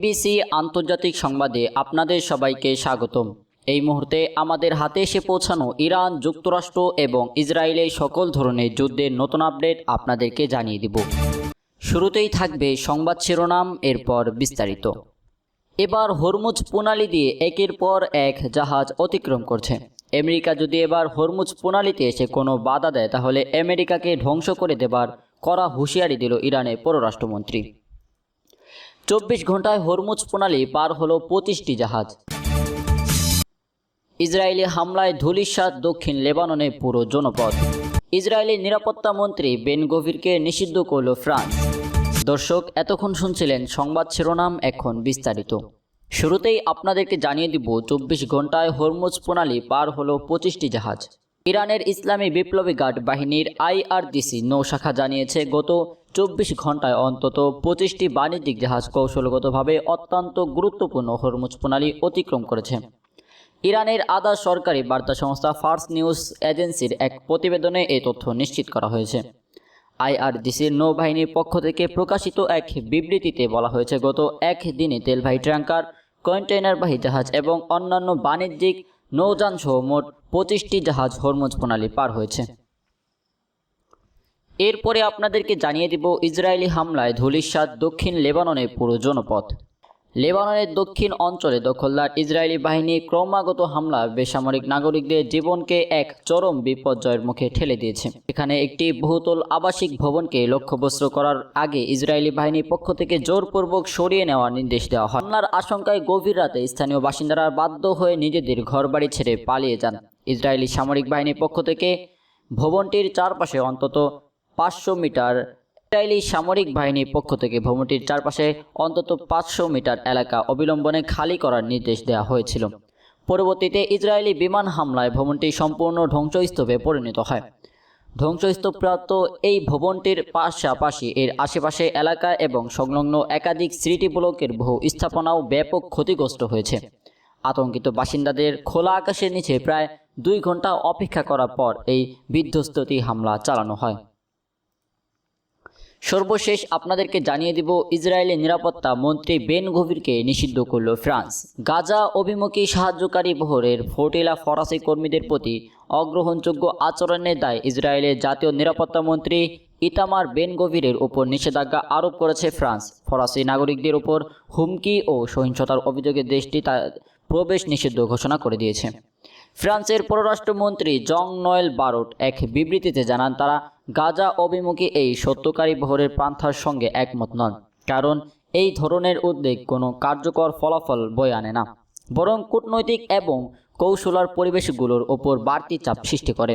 BBC আন্তর্জাতিক সংবাদে আপনাদের সবাইকে স্বাগতম। এই মুহূর্তে আমাদের হাতে এসে পৌঁছানো ইরান, যুক্তরাষ্ট্র এবং ইসরায়েলের সকল ধরনের যুদ্ধের নতুন আপডেট আপনাদেরকে জানিয়ে দিব। শুরুতেই থাকবে সংবাদ শিরোনাম, এরপর বিস্তারিত। এবার হরমুজ প্রণালী দিয়ে একের পর এক জাহাজ অতিক্রম করছে। আমেরিকা যদি এবার হরমুজ প্রণালীতে এসে কোনো বাধা দেয় তাহলে আমেরিকাকে ধ্বংস করে দেবার কড়া হুঁশিয়ারি দিল ইরানের পররাষ্ট্রমন্ত্রী। 24 ঘন্টায় হরমুজ প্রণালী পার হলো 25টি জাহাজ। ইসরায়েলি হামলায় ধূলিসাৎ দক্ষিণ লেবাননে পুরো জনপদ। ইসরায়েলি নিরাপত্তা মন্ত্রী বেন গভিরকে নিষিদ্ধ করল ফ্রান্স। দর্শক, এতক্ষণ শুনছিলেন সংবাদ শিরোনাম, এখন বিস্তারিত। শুরুতেই আপনাদেরকে জানিয়ে দিব 24 ঘন্টায় হরমুজ প্রণালী পার হলো 25টি জাহাজ। ইরানের ইসলামী বিপ্লবী গার্ড বাহিনীর IRGC নৌশাখা জানিয়েছে গত 24 ঘন্টায় অন্তত 25টি বাণিজ্যিক জাহাজ কৌশলগতভাবে অত্যন্ত গুরুত্বপূর্ণ হরমুজ প্রণালী অতিক্রম করেছে। ইরানের আধা সরকারি বার্তা সংস্থা ফার্স নিউজ এজেন্সির এক প্রতিবেদনে এই তথ্য নিশ্চিত করা হয়েছে। IRGCর নৌবাহিনীর পক্ষ থেকে প্রকাশিত এক বিবৃতিতে বলা হয়েছে গত একদিনে তেলবাহী ট্যাঙ্কার, কন্টেইনারবাহী জাহাজ এবং অন্যান্য বাণিজ্যিক নৌযান সহ মোট 25টি জাহাজ হরমুজ প্রণালী পার হয়েছে। এরপরে আপনাদেরকে জানিয়ে দিব ইসরায়েলি হামলায় ধূলিসাৎ দক্ষিণ লেবাননে পুরো জনপদ। লেবাননের দক্ষিণ অঞ্চলে দখলদার ইসরায়েলি বাহিনীর ক্রমাগত হামলা বেসামরিক নাগরিকদের জীবনকে এক চরম বিপর্যয়ের মুখে ঠেলে দিয়েছে। এখানে একটি বহুতল আবাসিক ভবনকে লক্ষ্যবস্ত্র করার আগে ইসরায়েলি বাহিনীর পক্ষ থেকে জোরপূর্বক সরিয়ে নেওয়ার নির্দেশ দেওয়া হয়। হামলার আশঙ্কায় গভীর রাতে স্থানীয় বাসিন্দারা বাধ্য হয়ে নিজেদের ঘরবাড়ি ছেড়ে পালিয়ে যান। ইসরায়েলি সামরিক বাহিনীর পক্ষ থেকে ভবনটির চারপাশে অন্তত 500 মিটার অন্তত 500 মিটার এলাকা অবিলম্বনে খালি করার নির্দেশ দেওয়া হয়েছিল। পরবর্তীতে ইসরায়েলি বিমান হামলায় ভবনটি সম্পূর্ণ ধ্বংসস্তূপে পরিণত হয়। ধ্বংসস্তূপপ্রাপ্ত এই ভবনটির পাশাপাশি এর আশেপাশে এলাকা এবং সংলগ্ন একাধিক স্মৃতি ব্লকের বহু স্থাপনাও ব্যাপক ক্ষতিগ্রস্ত হয়েছে। আতঙ্কিত বাসিন্দাদের খোলা আকাশের নিচে প্রায় 2 ঘন্টা অপেক্ষা করার পর এই বিধ্বস্ত হামলা চালানো হয়। সর্বশেষ আপনাদেরকে জানিয়ে দিব ইসরায়েলি নিরাপত্তা মন্ত্রী বেন গভিরকে নিষিদ্ধ করল ফ্রান্স। গাজা অভিমুখী সাহায্যকারী বহরের ফ্লোটিলা ফরাসি কর্মীদের প্রতি অগ্রহণযোগ্য আচরণের দায়ে ইসরায়েলের জাতীয় নিরাপত্তা মন্ত্রী ইতামার বেন গভিরের উপর নিষেধাজ্ঞা আরোপ করেছে ফ্রান্স। ফরাসি নাগরিকদের উপর হুমকি ও সহিংসতার অভিযোগে দেশটি তার প্রবেশ নিষিদ্ধ ঘোষণা করে দিয়েছে। ফ্রান্সের পররাষ্ট্রমন্ত্রী জং নয়েল বারোট এক বিবৃতিতে জানান, তারা গাজা অভিমুখী এই সত্যকারী বহরের পান্থার সঙ্গে একমত নন, কারণ এই ধরনের উদ্বেগ কোনো কার্যকর ফলাফল বয়ে আনে না, বরং কূটনৈতিক এবং কৌশলার পরিবেশগুলোর ওপর বাড়তি চাপ সৃষ্টি করে।